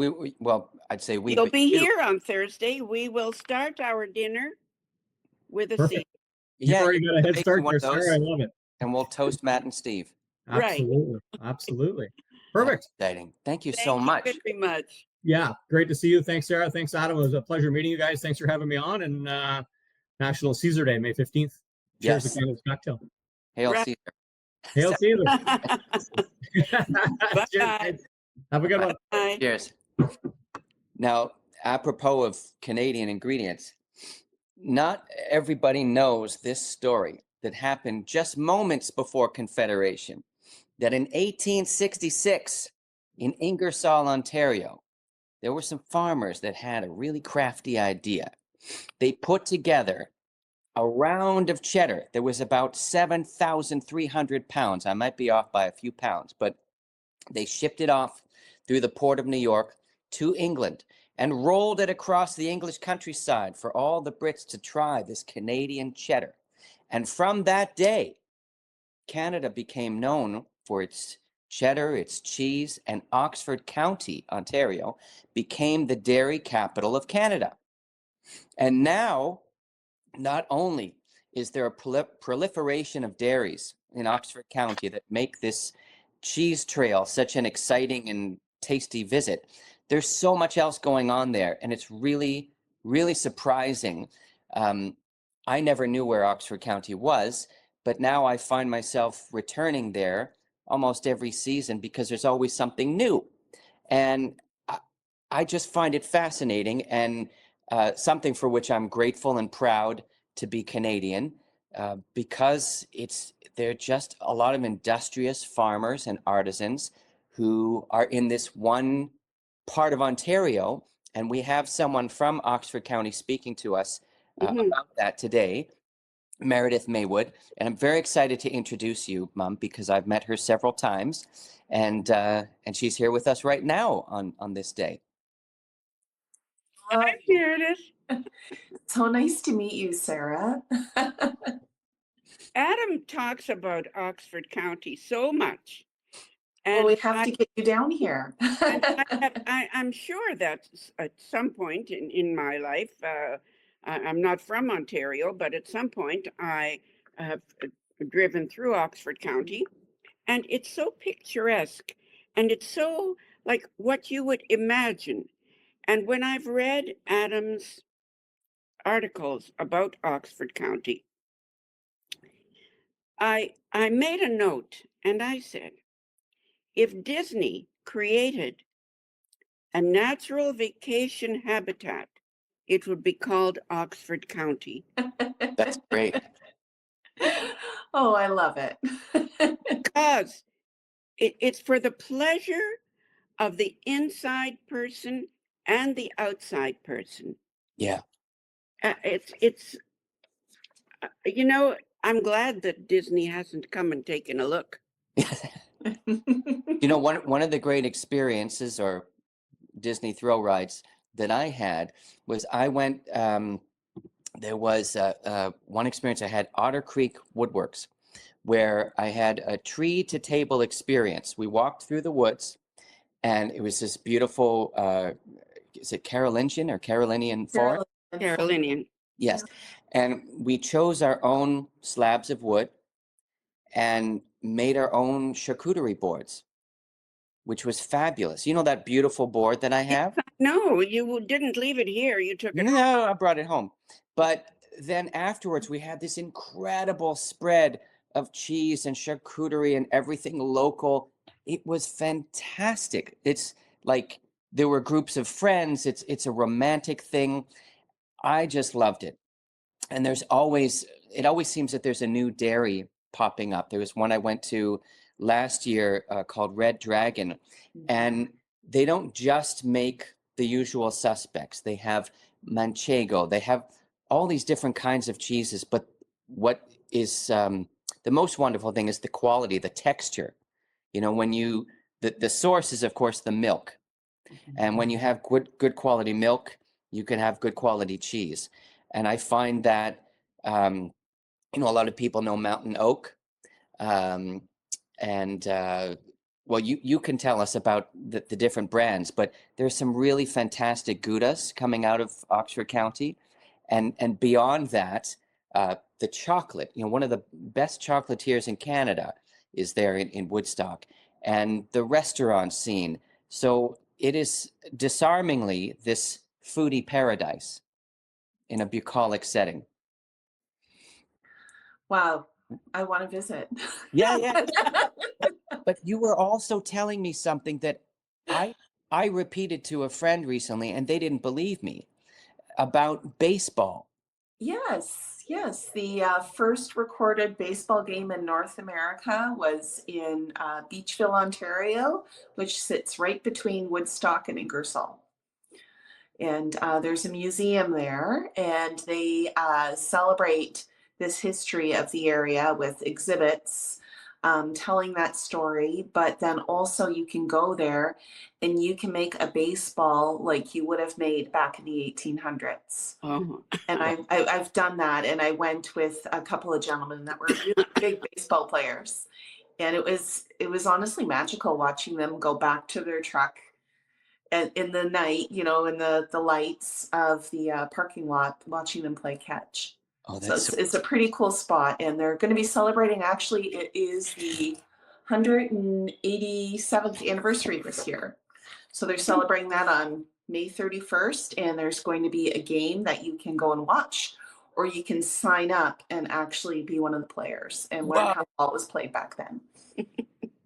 I'd say you'll be here on Thursday. We will start our dinner with a Caesar. Yeah, you already got a head start there, Sarah. I love it. And we'll toast Matt and Steve. Absolutely, absolutely. Perfect. Exciting. Thank you so much. Thank you very much. Yeah, great to see you. Thanks, Sarah. Thanks, Adam. It was a pleasure meeting you guys. Thanks for having me on. And National Caesar Day, May 15th. Cheers to Canada's cocktail. Hail Caesar. Hail Caesar. Bye. Have a good one. Bye. Cheers. Now, apropos of Canadian ingredients, not everybody knows this story that happened just moments before Confederation, that in 1866 in Ingersoll, Ontario, there were some farmers that had a really crafty idea. They put together a round of cheddar that was about 7,300 pounds. I might be off by a few pounds, but they shipped it off through the port of New York to England and rolled it across the English countryside for all the Brits to try this Canadian cheddar. And from that day, Canada became known for its cheddar, its cheese, and Oxford County, Ontario, became the dairy capital of Canada. And now, not only is there a proliferation of dairies in Oxford County that make this cheese trail such an exciting and tasty visit, there's so much else going on there, and it's really, really surprising. I never knew where Oxford County was, but now I find myself returning there almost every season because there's always something new. And I just find it fascinating and something for which I'm grateful and proud to be Canadian, because they're just a lot of industrious farmers and artisans who are in this one part of Ontario. And we have someone from Oxford County speaking to us about that today, Meredith Maywood. And I'm very excited to introduce you, Mum, because I've met her several times, and she's here with us right now on this day. Hi, Meredith. So nice to meet you, Sarah. Adam talks about Oxford County so much. Well, we have to get you down here. I'm sure that at some point in my life, I'm not from Ontario, but at some point I have driven through Oxford County, and it's so picturesque, and it's so like what you would imagine. And when I've read Adam's articles about Oxford County, I made a note, and I said, if Disney created a natural vacation habitat, it would be called Oxford County. That's great. Oh, I love it. Because it's for the pleasure of the inside person and the outside person. Yeah. It's you know, I'm glad that Disney hasn't come and taken a look. You know, one of the great experiences or Disney thrill rides that I had was I went, there was one experience I had, Otter Creek Woodworks, where I had a tree to table experience. We walked through the woods, and it was this beautiful, is it Carolingian or Carolinian forest? Carolinian. Yes. And we chose our own slabs of wood and made our own charcuterie boards, which was fabulous. You know that beautiful board that I have? No, you didn't leave it here. You took it. No, I brought it home. But then afterwards, we had this incredible spread of cheese and charcuterie and everything local. It was fantastic. It's like there were groups of friends. It's a romantic thing. I just loved it. And it always seems that there's a new dairy popping up. There was one I went to last year called Red Dragon, and they don't just make the usual suspects. They have manchego. They have all these different kinds of cheeses. But what is the most wonderful thing is the quality, the texture. You know, when the source is, of course, the milk. And when you have good quality milk, you can have good quality cheese. And I find that, you know, a lot of people know Mountain Oak. Well, you can tell us about the different brands, but there's some really fantastic Goudas coming out of Oxford County. And beyond that, the chocolate, you know, one of the best chocolatiers in Canada is there in Woodstock, and the restaurant scene. So it is disarmingly this foodie paradise in a bucolic setting. Wow, I want to visit. Yeah. But you were also telling me something that I repeated to a friend recently, and they didn't believe me, about baseball. Yes. The first recorded baseball game in North America was in Beachville, Ontario, which sits right between Woodstock and Ingersoll. And there's a museum there, and they celebrate this history of the area with exhibits telling that story. But then also you can go there and you can make a baseball like you would have made back in the 1800s. Oh. And I've done that, and I went with a couple of gentlemen that were really big baseball players. And it was honestly magical watching them go back to their truck and in the night, you know, in the lights of the parking lot, watching them play catch. Oh, So that's so it's a pretty cool spot, and they're going to be celebrating. Actually, it is the 187th anniversary this year. So they're celebrating that on May 31st, and there's going to be a game that you can go and watch, or you can sign up and actually be one of the players and learn Wow. how ball was played back then.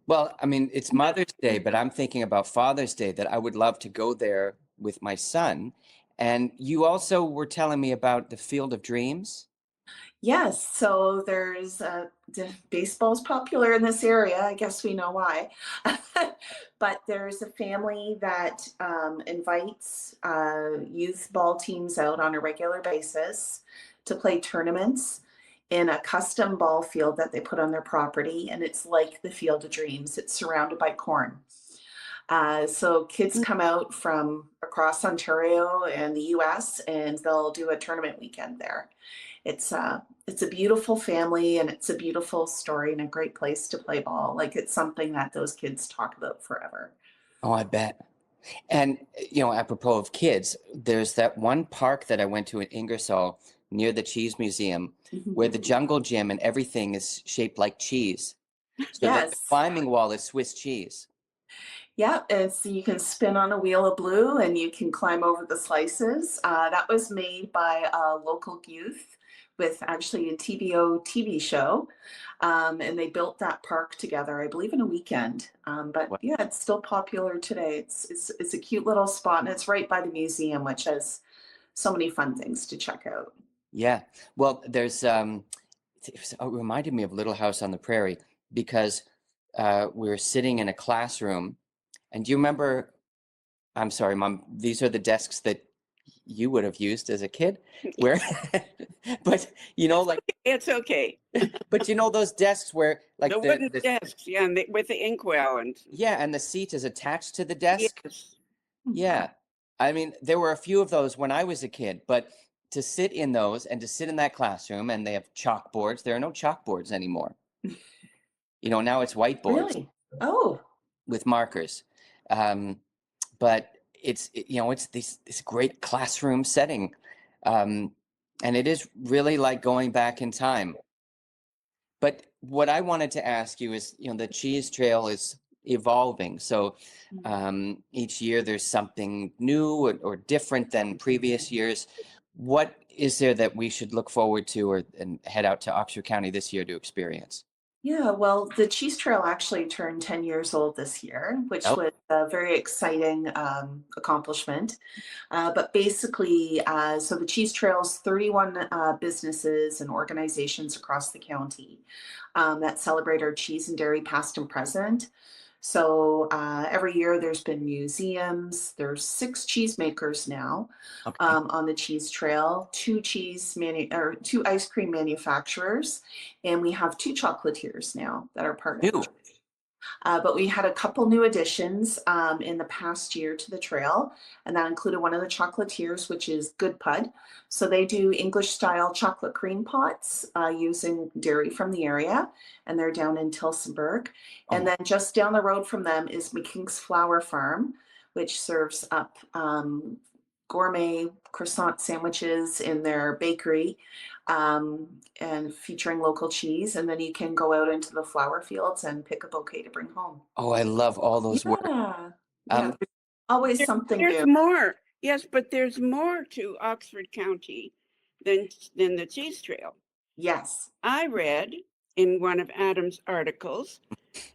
Well, I mean, it's Mother's Day, but I'm thinking about Father's Day that I would love to go there with my son. And you also were telling me about the Field of Dreams. Yes, so there's baseball's popular in this area. I guess we know why. But there's a family that invites youth ball teams out on a regular basis to play tournaments in a custom ball field that they put on their property, and it's like the Field of Dreams. It's surrounded by corn. So kids come out from across Ontario and the US, and they'll do a tournament weekend there. It's a beautiful family, and it's a beautiful story and a great place to play ball. Like, it's something that those kids talk about forever. Oh, I bet. And, you know, apropos of kids, there's that one park that I went to in Ingersoll near the Cheese Museum where the jungle gym and everything is shaped like cheese. So that the Yes. climbing wall is Swiss cheese. Yeah, it's you can spin on a wheel of blue and you can climb over the slices. That was made by a local youth with actually a TVO TV show. And they built that park together, I believe, in a weekend. But Wow. yeah, it's still popular today. It's a cute little spot, and it's right by the museum, which has so many fun things to check out. Yeah. Well, there's it reminded me of Little House on the Prairie because we were sitting in a classroom, and do you remember? I'm sorry, Mom. These are the desks that you would have used as a kid, where, but you know, like, It's okay. but you know those desks where, like, The wooden desks, yeah, and with the inkwell and yeah, and the seat is attached to the desk. yes. Yeah. I mean, there were a few of those when I was a kid, but to sit in those and to sit in that classroom, and they have chalkboards. There are no chalkboards anymore. You know, now it's whiteboards Really? Oh, with markers. But you know, it's this great classroom setting. And it is really like going back in time. But what I wanted to ask you is, you know, the cheese trail is evolving. So each year there's something new or different than previous years. What is there that we should look forward to and head out to Oxford County this year to experience? yeah. Well, the Cheese Trail actually turned 10 years old this year, which Oh, was a very exciting accomplishment. But basically, so the Cheese Trail's 31 businesses and organizations across the county that celebrate our cheese and dairy past and present. So every year there's been museums. There's 6 cheesemakers now okay. on the Cheese Trail, 2 2 ice cream manufacturers, and we have 2 chocolatiers now that are partnered. New. But we had a couple new additions in the past year to the trail, and that included one of the chocolatiers, which is Good Pud. So they do English style chocolate cream pots using dairy from the area, and they're down in Tilsonburg. And then just down the road from them is McKinn's Flour Farm, which serves up gourmet croissant sandwiches in their bakery and featuring local cheese. And then you can go out into the flower fields and pick a bouquet to bring home. Oh, I love all those words. Yeah. There's always something There's new. more. Yes, but there's more to Oxford County than the cheese trail. Yes. I read in one of Adam's articles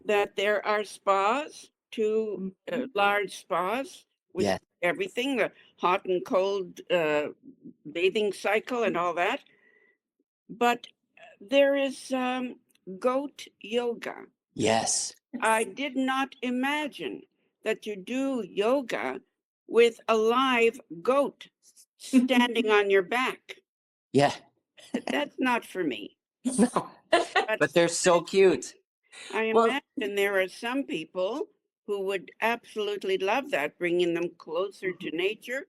that there are spas, 2 large spas with Yes. everything, the hot and cold bathing cycle and all that. But there is goat yoga. Yes. I did not imagine that you do yoga with a live goat standing on your back. Yeah. That's not for me. No. But they're so cute. I Well- imagine there are some people who would absolutely love that, bringing them closer to nature.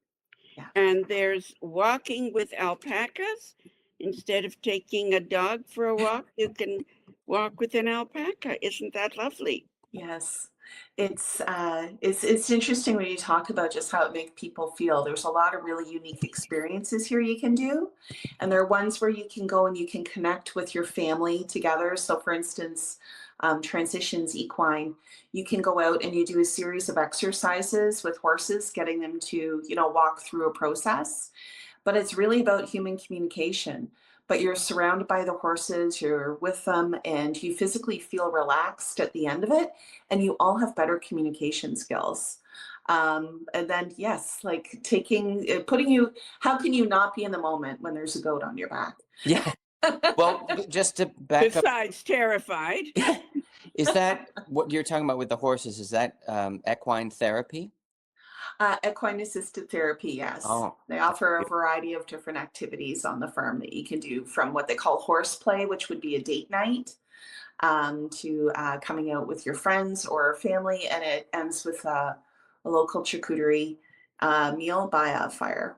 Yeah. And there's walking with alpacas. Instead of taking a dog for a walk, you can walk with an alpaca. Isn't that lovely? Yes. It's interesting when you talk about just how it makes people feel. There's a lot of really unique experiences here you can do. And there are ones where you can go and you can connect with your family together. So for instance, Transitions Equine, you can go out and you do a series of exercises with horses, getting them to, walk through a process. But it's really about human communication. But you're surrounded by the horses, you're with them, and you physically feel relaxed at the end of it, and you all have better communication skills. And then, yes, like how can you not be in the moment when there's a goat on your back? Yeah. Well, just to back up, Besides terrified. is that what you're talking about with the horses? Is that equine therapy? Equine assisted therapy, yes. Oh, They offer a variety of different activities on the farm that you can do, from what they call horseplay, which would be a date night, to coming out with your friends or family, and it ends with a local charcuterie meal by a fire.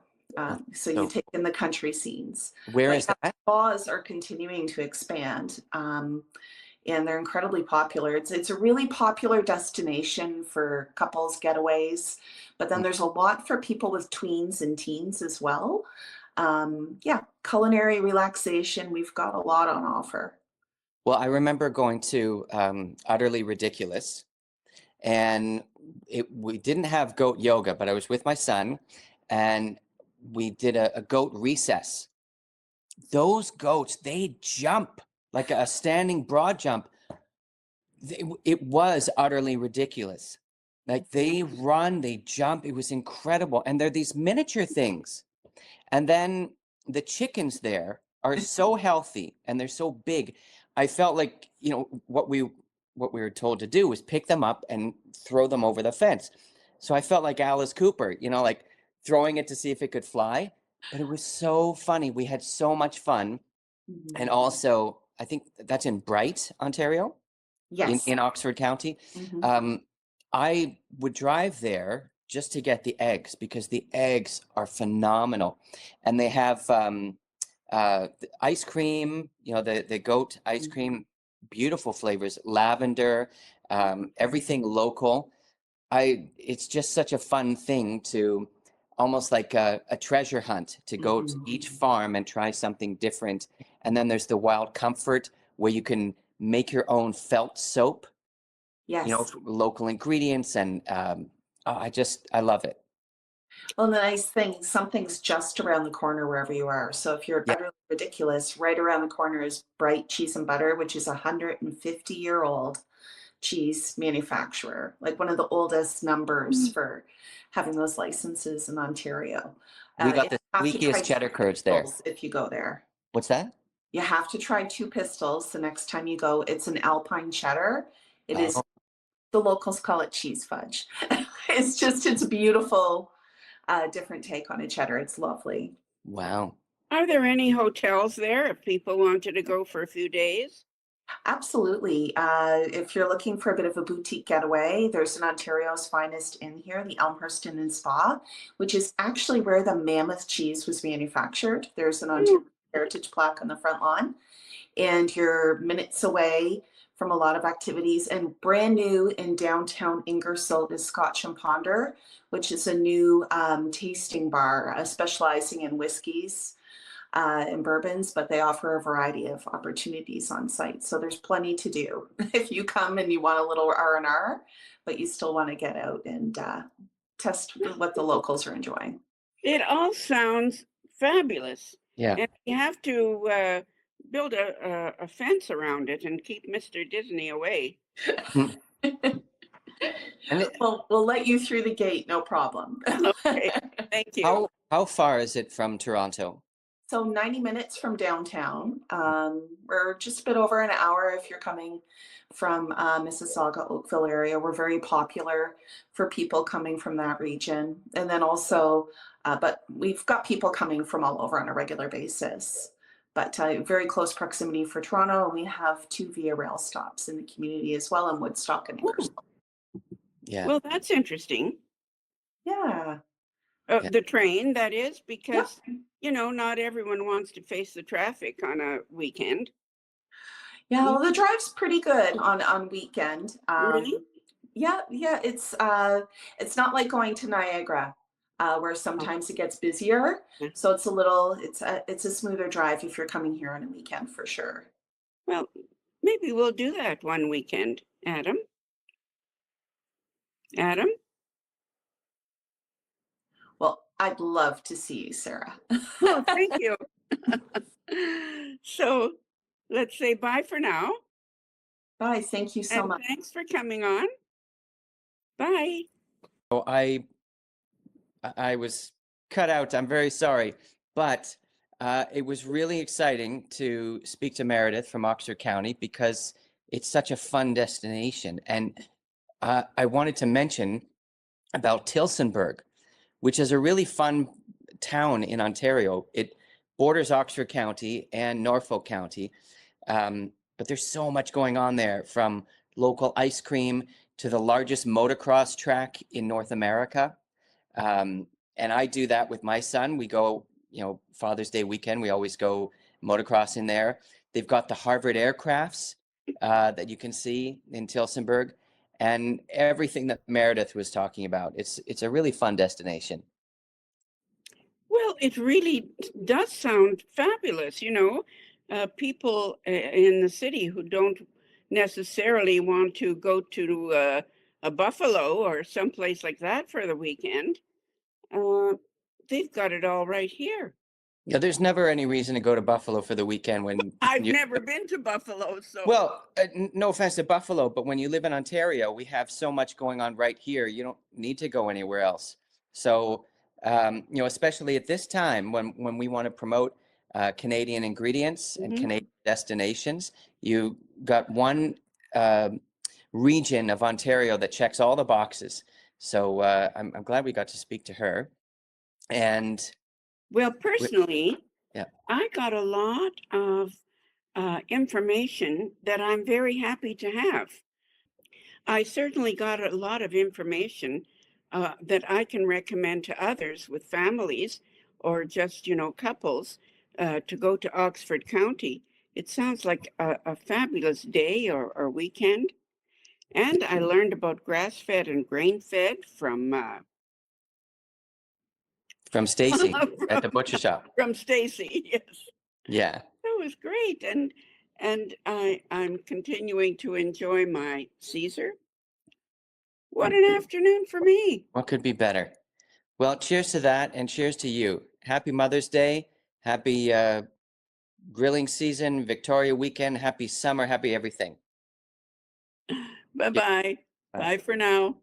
So you take in the country scenes. Where is that? Laws are continuing to expand. And they're incredibly popular. It's a really popular destination for couples getaways, but then there's a lot for people with tweens and teens as well. Culinary relaxation, we've got a lot on offer. Well, I remember going to Utterly Ridiculous, and we didn't have goat yoga, but I was with my son, and we did a goat recess. Those goats, they jump like a standing broad jump. It was utterly ridiculous. Like they run, they jump. It was incredible. And they're these miniature things. And then the chickens there are so healthy and they're so big. I felt like, what we were told to do was pick them up and throw them over the fence. So I felt like Alice Cooper, like throwing it to see if it could fly. But it was so funny. We had so much fun. Mm-hmm. And also, I think that's in Bright, Ontario. Yes. In Oxford County. Mm-hmm. I would drive there just to get the eggs because the eggs are phenomenal. And they have the ice cream, the goat ice cream, beautiful flavors, lavender, everything local. It's just such a fun thing to almost like a treasure hunt to go to each farm and try something different. And then there's the Wild Comfort where you can make your own felt soap. Yes. Local ingredients, and I love it. Well, the nice thing, something's just around the corner wherever you are. So if you're Utterly Ridiculous, right around the corner is Bright Cheese and Butter, which is 150-year-old cheese manufacturer, like one of the oldest numbers for having those licenses in Ontario. We got the squeakiest cheddar curds there. If you go there. What's that? You have to try Two Pistols the next time you go. It's an Alpine cheddar. It is, the locals call it cheese fudge. It's a beautiful, different take on a cheddar. It's lovely. Wow. Are there any hotels there if people wanted to go for a few days? Absolutely. If you're looking for a bit of a boutique getaway, there's an Ontario's Finest Inn here, the Elmhurst Inn and Spa, which is actually where the mammoth cheese was manufactured. There's an Ontario heritage plaque on the front lawn, and you're minutes away from a lot of activities. And brand new in downtown Ingersoll is Scotch and Ponder, which is a new tasting bar specializing in whiskeys and bourbons, but they offer a variety of opportunities on site. So there's plenty to do if you come and you want a little R&R, but you still want to get out and test what the locals are enjoying. It all sounds fabulous. Yeah. And you have to build a fence around it and keep Mr. Disney away. We'll let you through the gate, no problem. Okay, thank you. How far is it from Toronto? So 90 minutes from downtown. We're just a bit over an hour if you're coming from Mississauga, Oakville area. We're very popular for people coming from that region. And then also, but we've got people coming from all over on a regular basis. But very close proximity for Toronto. And we have 2 Via Rail stops in the community as well in Woodstock and Ingersoll. Yeah. Well, that's interesting. Yeah. The train, that is, because, not everyone wants to face the traffic on a weekend. Yeah, well, the drive's pretty good on weekend. Really? Yeah, it's not like going to Niagara, where sometimes it gets busier. Yeah. So it's a smoother drive if you're coming here on a weekend for sure. Well, maybe we'll do that one weekend, Adam. Adam? Well, I'd love to see you, Sarah. Oh, thank you. So let's say bye for now. Bye. Thank you so And much. thanks for coming on. Bye. So I was cut out. I'm very sorry, but it was really exciting to speak to Meredith from Oxford County because it's such a fun destination. And I wanted to mention about Tilsonburg, which is a really fun town in Ontario. It borders Oxford County and Norfolk County, but there's so much going on there, from local ice cream to the largest motocross track in North America. And I do that with my son. We go, Father's Day weekend, we always go motocross in there. They've got the Harvard aircrafts that you can see in Tilsonburg, and everything that Meredith was talking about. It's a really fun destination. Well, it really does sound fabulous. People in the city who don't necessarily want to go to a Buffalo or someplace like that for the weekend, they've got it all right here. Yeah, there's never any reason to go to Buffalo for the weekend when I've never been to Buffalo, so. Well, no offense to Buffalo, but when you live in Ontario, we have so much going on right here. You don't need to go anywhere else. So, especially at this time when we want to promote Canadian ingredients and Mhm. Canadian destinations, you got one region of Ontario that checks all the boxes. So I'm glad we got to speak to her. And Well, personally, yeah. I got a lot of information that I'm very happy to have. I certainly got a lot of information that I can recommend to others with families or just, couples to go to Oxford County. It sounds like a fabulous day or weekend. And I learned about grass-fed and grain-fed from Stacey at the butcher shop. from Stacey. Yes, Yeah. that was great. And I'm continuing to enjoy my Caesar. What an afternoon for me. What could be better? Well, cheers to that, and cheers to you. Happy Mother's Day. Happy grilling season, Victoria weekend. Happy summer. Happy everything. Bye-bye. Bye. Bye for now.